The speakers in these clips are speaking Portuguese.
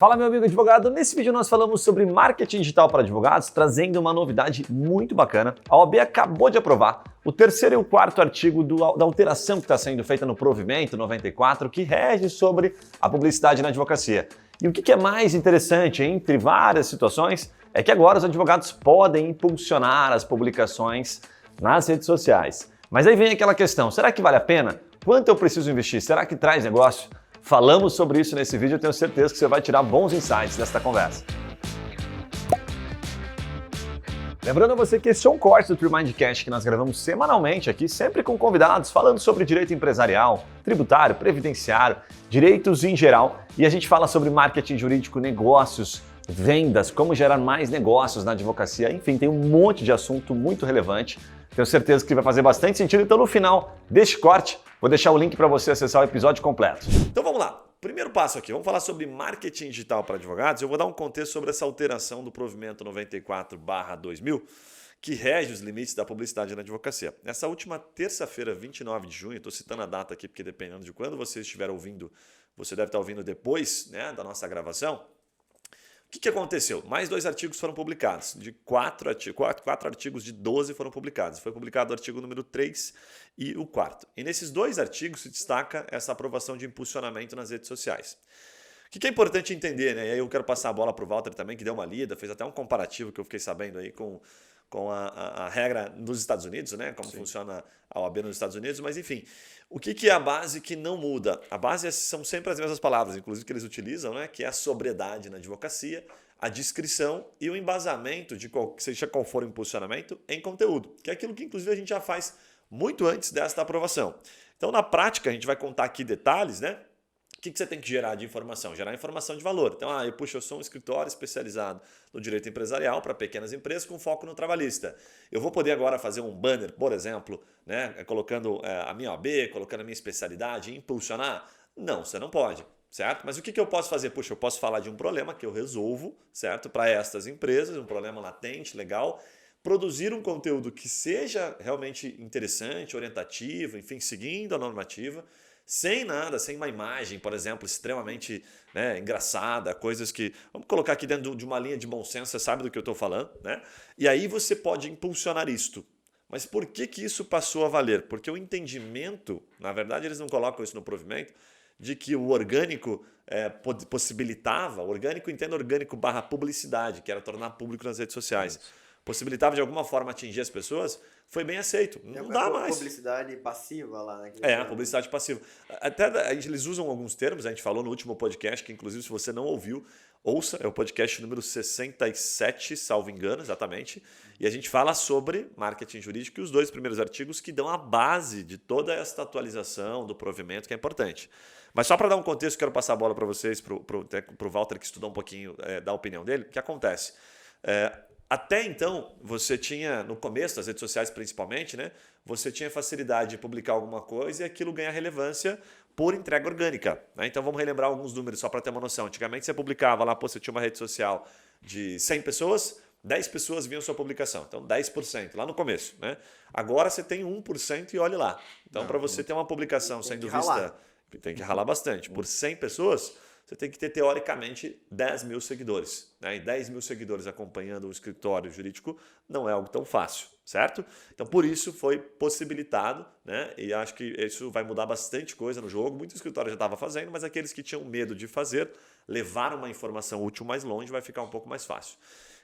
Fala, meu amigo advogado, nesse vídeo nós falamos sobre marketing digital para advogados, trazendo uma novidade muito bacana. A OAB acabou de aprovar o terceiro e o quarto artigo da alteração que está sendo feita no Provimento 94, que rege sobre a publicidade na advocacia. E o que é mais interessante, entre várias situações, é que agora os advogados podem impulsionar as publicações nas redes sociais. Mas aí vem aquela questão, será que vale a pena? Quanto eu preciso investir? Será que traz negócio? Falamos sobre isso nesse vídeo, eu tenho certeza que você vai tirar bons insights desta conversa. Lembrando a você que esse é um corte do TreeMindCast que nós gravamos semanalmente aqui, sempre com convidados, falando sobre direito empresarial, tributário, previdenciário, direitos em geral, e a gente fala sobre marketing jurídico, negócios, vendas, como gerar mais negócios na advocacia, enfim, tem um monte de assunto muito relevante. Tenho certeza que vai fazer bastante sentido, então no final deste corte, vou deixar o link para você acessar o episódio completo. Então vamos lá. Primeiro passo aqui, vamos falar sobre marketing digital para advogados. Eu vou dar um contexto sobre essa alteração do Provimento 94/2000, que rege os limites da publicidade na advocacia. Nessa última terça-feira, 29 de junho, estou citando a data aqui porque dependendo de quando você estiver ouvindo, você deve estar ouvindo depois, né, da nossa gravação. O que aconteceu? Mais 2 artigos foram publicados. De 4 artigos de 12 foram publicados. Foi publicado o artigo número 3 e o 4º. E nesses 2 artigos se destaca essa aprovação de impulsionamento nas redes sociais. O que é importante entender, né? E aí eu quero passar a bola para o Walter também, que deu uma lida, fez até um comparativo que eu fiquei sabendo aí com a regra nos Estados Unidos, né? Como funciona a OAB nos Estados Unidos, mas enfim. O que é a base que não muda? A base são sempre as mesmas palavras, inclusive que eles utilizam, né? Que é a sobriedade na advocacia, a discrição e o embasamento de seja qual for o impulsionamento em conteúdo, que é aquilo que inclusive a gente já faz muito antes desta aprovação. Então, na prática, a gente vai contar aqui detalhes, né? O que você tem que gerar de informação? Gerar informação de valor. Então, eu sou um escritório especializado no direito empresarial para pequenas empresas com foco no trabalhista. Eu vou poder agora fazer um banner, por exemplo, né, colocando a minha OAB, colocando a minha especialidade e impulsionar? Não, você não pode, certo? Mas o que eu posso fazer? Eu posso falar de um problema que eu resolvo, certo? Para estas empresas, um problema latente, legal, produzir um conteúdo que seja realmente interessante, orientativo, enfim, seguindo a normativa, sem nada, sem uma imagem, por exemplo, extremamente engraçada, coisas que... Vamos colocar aqui dentro de uma linha de bom senso, você sabe do que eu estou falando, né? E aí você pode impulsionar isto. Mas por que isso passou a valer? Porque o entendimento, na verdade eles não colocam isso no provimento, de que o orgânico possibilitava, orgânico entenda orgânico / publicidade, que era tornar público nas redes sociais, possibilitava de alguma forma atingir as pessoas, foi bem aceito. Não dá mais. Publicidade passiva lá, né? A publicidade passiva. Até eles usam alguns termos, a gente falou no último podcast, que inclusive se você não ouviu, ouça, é o podcast número 67, salvo engano, exatamente. E a gente fala sobre marketing jurídico e os 2 primeiros artigos que dão a base de toda esta atualização do provimento, que é importante. Mas só para dar um contexto, quero passar a bola para vocês, para o Walter, que estudou um pouquinho da opinião dele. O que acontece? Até então, você tinha, no começo das redes sociais principalmente, né, você tinha facilidade de publicar alguma coisa e aquilo ganha relevância por entrega orgânica. Né? Então vamos relembrar alguns números só para ter uma noção. Antigamente você publicava lá, você tinha uma rede social de 100 pessoas, 10 pessoas viam sua publicação. Então 10%, lá no começo. Né? Agora você tem 1% e olhe lá. Então para você ter uma publicação sendo vista, tem que ralar bastante. Por 100 pessoas... você tem que ter, teoricamente, 10 mil seguidores. Né? E 10 mil seguidores acompanhando um escritório jurídico não é algo tão fácil, certo? Então, por isso, foi possibilitado, né? E acho que isso vai mudar bastante coisa no jogo. Muitos escritórios já estavam fazendo, mas aqueles que tinham medo de fazer, levar uma informação útil mais longe, vai ficar um pouco mais fácil.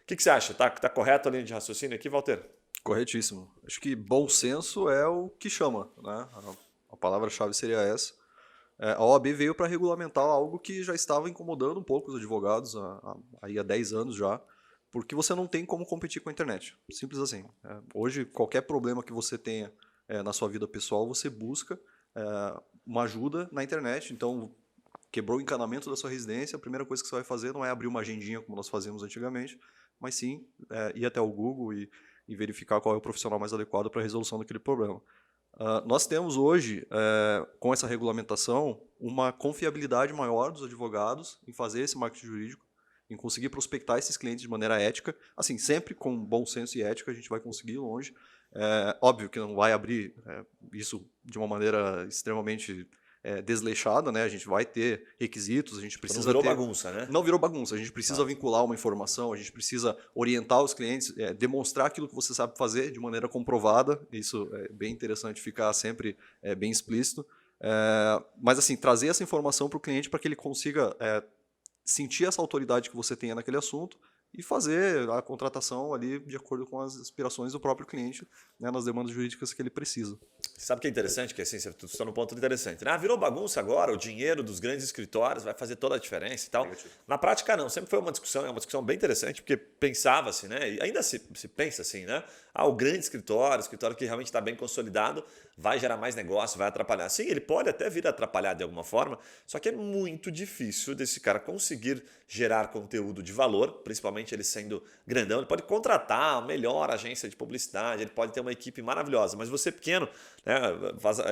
O que você acha? Tá correto a linha de raciocínio aqui, Walter? Corretíssimo. Acho que bom senso é o que chama, né? A palavra-chave seria essa. A OAB veio para regulamentar algo que já estava incomodando um pouco os advogados há 10 anos já, porque você não tem como competir com a internet. Simples assim. Hoje, qualquer problema que você tenha na sua vida pessoal, você busca uma ajuda na internet. Então, quebrou o encanamento da sua residência, a primeira coisa que você vai fazer não é abrir uma agendinha como nós fazíamos antigamente, mas sim ir até o Google e verificar qual é o profissional mais adequado para a resolução daquele problema. Nós temos hoje, com essa regulamentação, uma confiabilidade maior dos advogados em fazer esse marketing jurídico, em conseguir prospectar esses clientes de maneira ética. Assim, sempre com bom senso e ética a gente vai conseguir ir longe. Óbvio que não vai abrir isso de uma maneira extremamente desleixada, né? A gente vai ter requisitos, a gente precisa Não virou ter... bagunça, né? Não virou bagunça, a gente precisa vincular uma informação, a gente precisa orientar os clientes, demonstrar aquilo que você sabe fazer de maneira comprovada, isso é bem interessante ficar sempre bem explícito, mas assim, trazer essa informação para o cliente para que ele consiga sentir essa autoridade que você tenha naquele assunto e fazer a contratação ali de acordo com as aspirações do próprio cliente, né, nas demandas jurídicas que ele precisa. Sabe o que é interessante? Que assim, você está num ponto interessante. Né? Virou bagunça agora, o dinheiro dos grandes escritórios vai fazer toda a diferença e tal. Negativo. Na prática, não. Sempre foi uma discussão bem interessante, porque pensava-se, né? E ainda se pensa assim, né? O grande escritório que realmente está bem consolidado, vai gerar mais negócio, vai atrapalhar. Sim, ele pode até vir a atrapalhar de alguma forma, só que é muito difícil desse cara conseguir gerar conteúdo de valor, principalmente ele sendo grandão. Ele pode contratar a melhor agência de publicidade, ele pode ter uma equipe maravilhosa, mas você pequeno, né?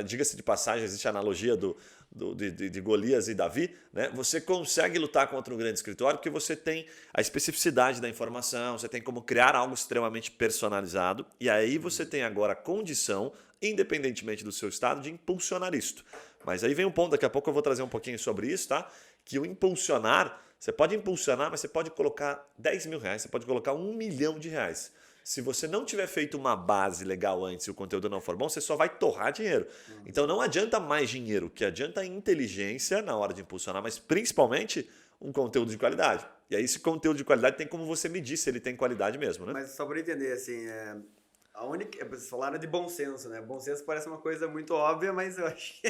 Diga-se de passagem, existe a analogia de Golias e Davi, né? Você consegue lutar contra um grande escritório porque você tem a especificidade da informação, você tem como criar algo extremamente personalizado e aí você tem agora a condição, independentemente do seu estado, de impulsionar isto. Mas aí vem um ponto, daqui a pouco eu vou trazer um pouquinho sobre isso, tá? Que o impulsionar, você pode impulsionar, mas você pode colocar 10 mil reais, você pode colocar 1 milhão de reais. Se você não tiver feito uma base legal antes e o conteúdo não for bom, você só vai torrar dinheiro. Então não adianta mais dinheiro, o que adianta é inteligência na hora de impulsionar, mas principalmente um conteúdo de qualidade. E aí esse conteúdo de qualidade tem como você medir se ele tem qualidade mesmo, né? Mas só para entender, assim, a única... Vocês falaram de bom senso, né? Bom senso parece uma coisa muito óbvia, mas eu acho que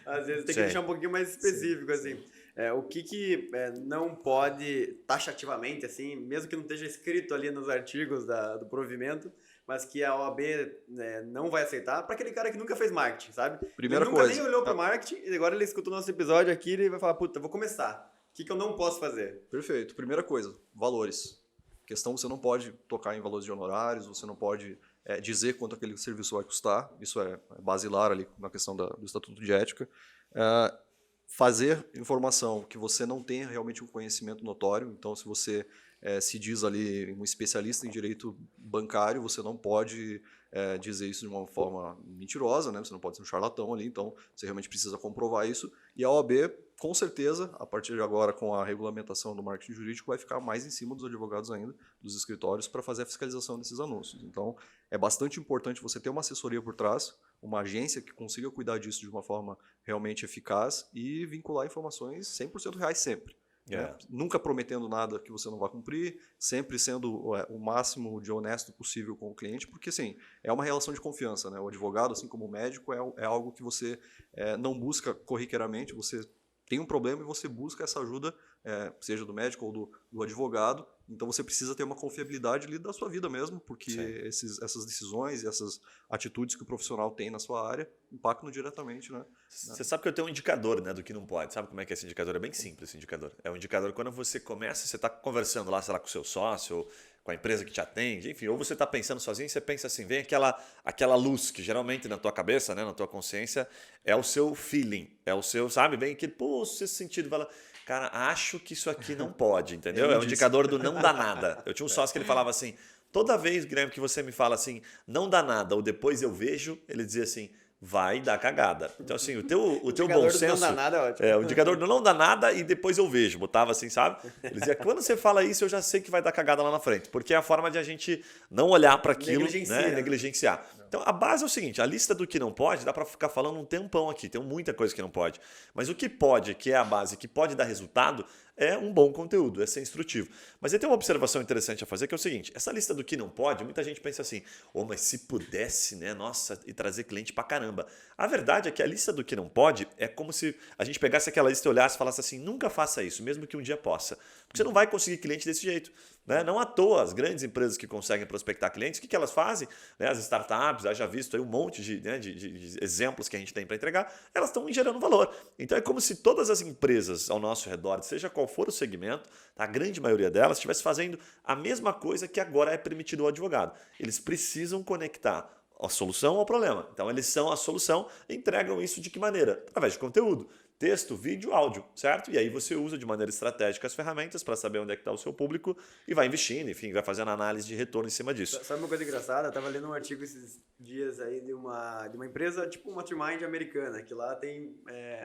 às vezes tem que deixar um pouquinho mais específico, assim. O que não pode, taxativamente, assim, mesmo que não esteja escrito ali nos artigos do provimento, mas que a OAB não vai aceitar, para aquele cara que nunca fez marketing, sabe? Primeira ele coisa. Nunca nem olhou para marketing e agora ele escutou o nosso episódio aqui e ele vai falar, puta, vou começar. O que eu não posso fazer? Perfeito. Primeira coisa, valores. Questão, você não pode tocar em valores de honorários, você não pode dizer quanto aquele serviço vai custar, isso é basilar ali na questão do Estatuto de Ética. Fazer informação que você não tenha realmente um conhecimento notório, então se você se diz ali um especialista em direito bancário, você não pode dizer isso de uma forma mentirosa, né? Você não pode ser um charlatão ali, então você realmente precisa comprovar isso. E a OAB, com certeza, a partir de agora, com a regulamentação do marketing jurídico, vai ficar mais em cima dos advogados ainda, dos escritórios, para fazer a fiscalização desses anúncios. Então, é bastante importante você ter uma assessoria por trás, uma agência que consiga cuidar disso de uma forma realmente eficaz e vincular informações 100% reais sempre. Né? Nunca prometendo nada que você não vai cumprir, sempre sendo o máximo de honesto possível com o cliente, porque assim, é uma relação de confiança. Né? O advogado, assim como o médico, é algo que você não busca corriqueiramente, você tem um problema e você busca essa ajuda, seja do médico ou do advogado. Então você precisa ter uma confiabilidade ali da sua vida mesmo, porque essas decisões e essas atitudes que o profissional tem na sua área impactam diretamente, né? Você sabe que eu tenho um indicador, né, do que não pode. Sabe como é que é esse indicador? É bem simples esse indicador. É um indicador quando você começa, você está conversando lá, sei lá, com o seu sócio, ou com a empresa que te atende, enfim, ou você está pensando sozinho e você pensa assim, vem aquela luz que geralmente na tua cabeça, né, na tua consciência, é o seu feeling, é o seu, sabe, vem aquele, pô, esse sentido, fala, cara, acho que isso aqui não pode, entendeu? É um indicador do não dá nada. Eu tinha um sócio que ele falava assim, toda vez, Guilherme, que você me fala assim, não dá nada, ou depois eu vejo, ele dizia assim, vai dar cagada. Então, assim, o teu bom senso... Não dá nada é ótimo. O indicador do não dá nada e depois eu vejo. Botava assim, sabe? Ele dizia, quando você fala isso, eu já sei que vai dar cagada lá na frente. Porque é a forma de a gente não olhar para aquilo, né? Negligenciar. Então, a base é o seguinte, a lista do que não pode, dá para ficar falando um tempão aqui. Tem muita coisa que não pode. Mas o que pode, que é a base, que pode dar resultado, é um bom conteúdo, é ser instrutivo. Mas aí tem uma observação interessante a fazer, que é o seguinte, essa lista do que não pode, muita gente pensa assim, mas se pudesse, né, nossa, e trazer cliente pra caramba. A verdade é que a lista do que não pode é como se a gente pegasse aquela lista e olhasse e falasse assim, nunca faça isso, mesmo que um dia possa. Porque você não vai conseguir cliente desse jeito. Né? Não à toa, as grandes empresas que conseguem prospectar clientes, o que elas fazem? Né? As startups, já visto aí um monte de exemplos que a gente tem para entregar, elas estão gerando valor. Então é como se todas as empresas ao nosso redor, seja qual for o segmento, a grande maioria delas estivesse fazendo a mesma coisa que agora é permitido ao advogado. Eles precisam conectar a solução ao problema. Então eles são a solução e entregam isso de que maneira? Através de conteúdo. texto, vídeo, áudio, certo? E aí você usa de maneira estratégica as ferramentas para saber onde é que está o seu público e vai investindo, enfim, vai fazendo análise de retorno em cima disso. Sabe uma coisa engraçada? Eu tava lendo um artigo esses dias aí de uma empresa, tipo uma Mastermind americana, que lá tem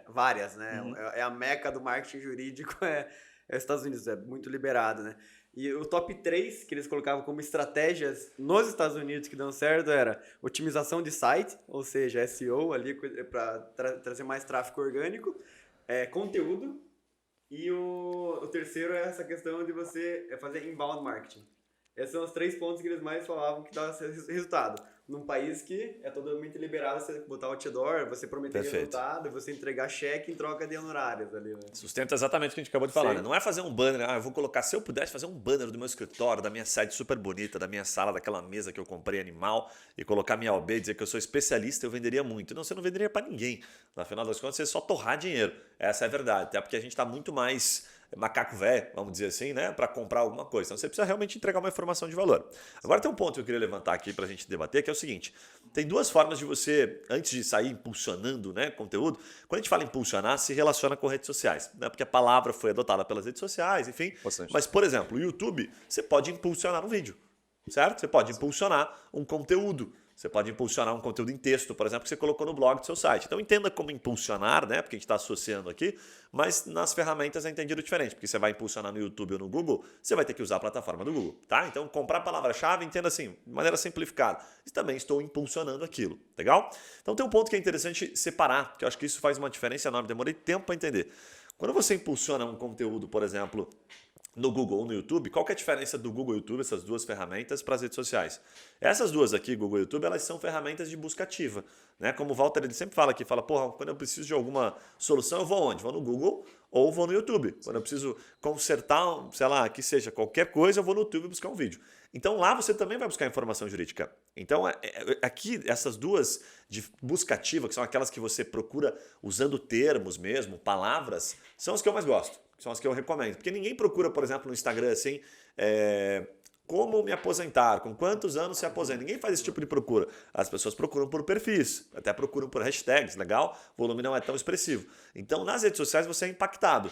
várias, né? É a meca do marketing jurídico, os Estados Unidos, é muito liberado, né? E o top 3 que eles colocavam como estratégias nos Estados Unidos que dão certo era otimização de site, ou seja, SEO ali para trazer mais tráfego orgânico, conteúdo, e o terceiro é essa questão de você fazer inbound marketing. Esses são os 3 pontos que eles mais falavam que dava resultado. Num país que é totalmente liberado você botar outdoor, você prometer resultado, você entregar cheque em troca de honorários ali, né? Sustenta exatamente o que a gente acabou de falar, né? Não é fazer um banner, eu vou colocar, se eu pudesse fazer um banner do meu escritório, da minha sede super bonita, da minha sala, daquela mesa que eu comprei animal e colocar minha OB, dizer que eu sou especialista, eu venderia muito. Não, você não venderia para ninguém. No final das contas, você só torrar dinheiro. Essa é a verdade. Até porque a gente está muito mais macaco velho, vamos dizer assim, né, para comprar alguma coisa. Então você precisa realmente entregar uma informação de valor. Agora tem um ponto que eu queria levantar aqui para a gente debater, que é o seguinte: tem 2 formas de você, antes de sair impulsionando, né, conteúdo, quando a gente fala impulsionar, se relaciona com redes sociais, né, porque a palavra foi adotada pelas redes sociais, enfim. Bastante. Mas, por exemplo, o YouTube, você pode impulsionar um vídeo, certo? Você pode impulsionar um conteúdo. Você pode impulsionar um conteúdo em texto, por exemplo, que você colocou no blog do seu site. Então entenda como impulsionar, né? Porque a gente está associando aqui, mas nas ferramentas é entendido diferente. Porque você vai impulsionar no YouTube ou no Google, você vai ter que usar a plataforma do Google, tá? Então comprar a palavra-chave, entenda assim, de maneira simplificada. E também estou impulsionando aquilo, legal? Então tem um ponto que é interessante separar, que eu acho que isso faz uma diferença enorme. Demorei tempo para entender. Quando você impulsiona um conteúdo, por exemplo, no Google ou no YouTube, qual que é a diferença do Google e YouTube, essas 2 ferramentas, para as redes sociais? Essas 2 aqui, Google e YouTube, elas são ferramentas de busca ativa, né? Como o Walter ele sempre fala aqui, fala, porra, quando eu preciso de alguma solução, eu vou onde? Vou no Google ou vou no YouTube. Quando eu preciso consertar, sei lá, que seja qualquer coisa, eu vou no YouTube buscar um vídeo. Então lá você também vai buscar informação jurídica. Então aqui, essas 2 de busca ativa, que são aquelas que você procura usando termos mesmo, palavras, são as que eu mais gosto. São as que eu recomendo. Porque ninguém procura, por exemplo, no Instagram assim, como me aposentar, com quantos anos se aposenta. Ninguém faz esse tipo de procura. As pessoas procuram por perfis, até procuram por hashtags, legal? O volume não é tão expressivo. Então, nas redes sociais você é impactado.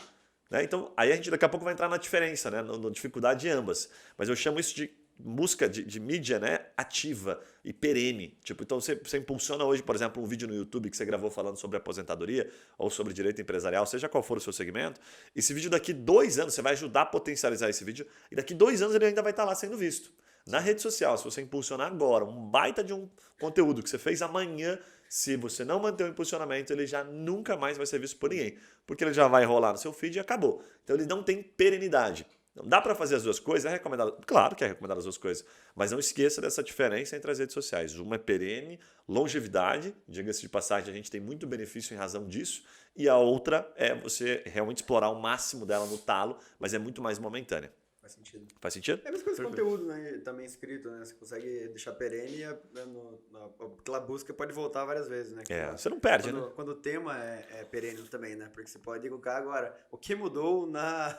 Né? Então, aí a gente daqui a pouco vai entrar na diferença, né? Na dificuldade de ambas. Mas eu chamo isso de busca de mídia, né, ativa e perene. Tipo, então você impulsiona hoje, por exemplo, um vídeo no YouTube que você gravou falando sobre aposentadoria ou sobre direito empresarial, seja qual for o seu segmento. Esse vídeo daqui 2 anos, você vai ajudar a potencializar esse vídeo e daqui 2 anos ele ainda vai estar lá sendo visto. Na rede social, se você impulsionar agora um baita de um conteúdo que você fez amanhã, se você não manter o impulsionamento, ele já nunca mais vai ser visto por ninguém, porque ele já vai rolar no seu feed e acabou. Então ele não tem perenidade. Não dá para fazer as 2 coisas, é recomendado. Claro que é recomendado as 2 coisas, mas não esqueça dessa diferença entre as redes sociais. Uma é perene, longevidade, diga-se de passagem, a gente tem muito benefício em razão disso, e a outra é você realmente explorar o máximo dela no talo, mas é muito mais momentânea. Faz sentido. Faz sentido? É a mesma coisa com conteúdo, né? Também escrito, né? Você consegue deixar perene e aquela busca pode voltar várias vezes, né? Você não perde, né? Quando o tema é perene também, né? Porque você pode colocar agora o que mudou na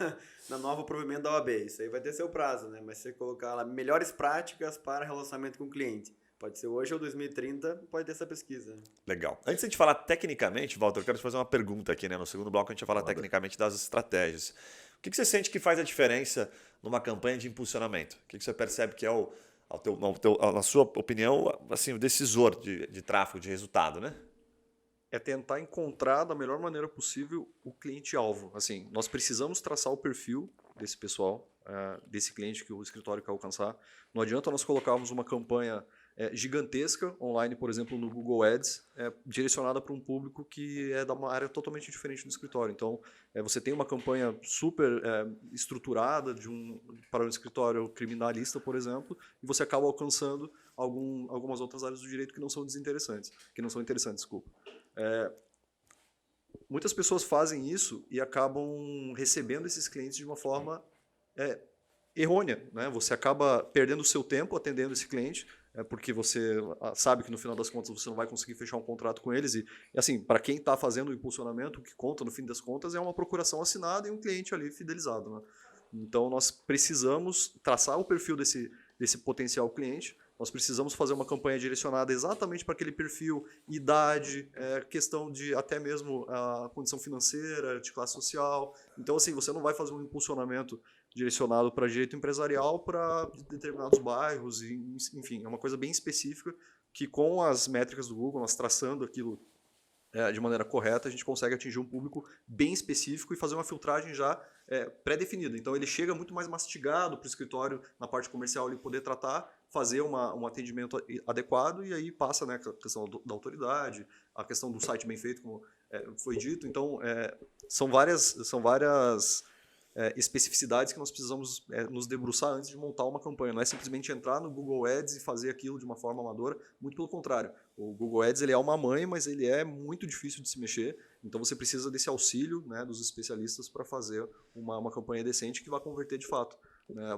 nova provimento da OAB. Isso aí vai ter seu prazo, né? Mas se você colocar lá melhores práticas para relacionamento com o cliente. Pode ser hoje ou 2030, pode ter essa pesquisa. Legal. Antes de a gente falar tecnicamente, Walter, eu quero te fazer uma pergunta aqui, né? No segundo bloco a gente vai falar tecnicamente das estratégias. O que você sente que faz a diferença numa campanha de impulsionamento? O que você percebe que é na sua opinião, assim, o decisor de tráfego, de resultado, né? É tentar encontrar da melhor maneira possível o cliente-alvo. Assim, nós precisamos traçar o perfil desse pessoal, desse cliente que o escritório quer alcançar. Não adianta nós colocarmos uma campanha gigantesca online, por exemplo, no Google Ads, direcionada para um público que é da uma área totalmente diferente do escritório. Então, você tem uma campanha super estruturada para um escritório criminalista, por exemplo, e você acaba alcançando algumas outras áreas do direito que não são interessantes, desculpa. Muitas pessoas fazem isso e acabam recebendo esses clientes de uma forma errônea, né? Você acaba perdendo o seu tempo atendendo esse cliente, porque você sabe que no final das contas você não vai conseguir fechar um contrato com eles. E assim, para quem está fazendo o impulsionamento, o que conta no fim das contas é uma procuração assinada e um cliente ali fidelizado, né? Então nós precisamos traçar o perfil desse potencial cliente. nós precisamos fazer uma campanha direcionada exatamente para aquele perfil, idade, questão de até mesmo a condição financeira, de classe social. Então, assim, você não vai fazer um impulsionamento direcionado para direito empresarial para determinados bairros, enfim, é uma coisa bem específica que com as métricas do Google, nós traçando aquilo de maneira correta, a gente consegue atingir um público bem específico e fazer uma filtragem já pré-definida. Então ele chega muito mais mastigado para o escritório, na parte comercial, ele poder tratar, fazer um atendimento adequado e aí passa, né, a questão da autoridade, a questão do site bem feito, como foi dito. Então são várias especificidades que nós precisamos nos debruçar antes de montar uma campanha. Não é simplesmente entrar no Google Ads e fazer aquilo de uma forma amadora, muito pelo contrário. O Google Ads ele é uma mãe, mas ele é muito difícil de se mexer, então você precisa desse auxílio, né, dos especialistas para fazer uma campanha decente que vai converter de fato.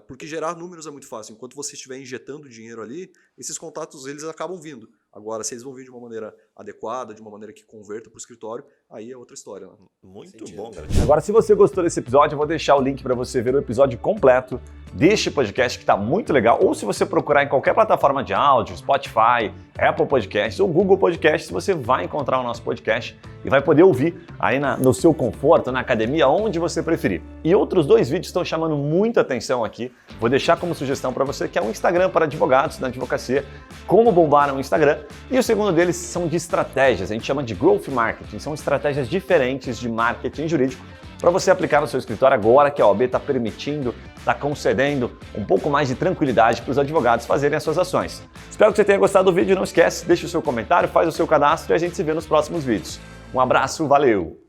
Porque gerar números é muito fácil. Enquanto você estiver injetando dinheiro ali, esses contatos eles acabam vindo. Agora, se eles vão vir de uma maneira adequada, de uma maneira que converta para o escritório, aí é outra história. Né? Muito bom, cara. Agora, se você gostou desse episódio, eu vou deixar o link para você ver o episódio completo deste podcast que está muito legal. Ou se você procurar em qualquer plataforma de áudio, Spotify, Apple Podcasts ou Google Podcasts, você vai encontrar o nosso podcast e vai poder ouvir aí no seu conforto, na academia, onde você preferir. E outros 2 vídeos estão chamando muita atenção aqui. Vou deixar como sugestão para você, que é um Instagram para advogados na advocacia, como bombar no Instagram. E o segundo deles são de estratégias, a gente chama de Growth Marketing. São estratégias diferentes de marketing jurídico para você aplicar no seu escritório agora que a OAB está permitindo, está concedendo um pouco mais de tranquilidade para os advogados fazerem as suas ações. Espero que você tenha gostado do vídeo. Não esquece, deixa o seu comentário, faz o seu cadastro e a gente se vê nos próximos vídeos. Um abraço, valeu!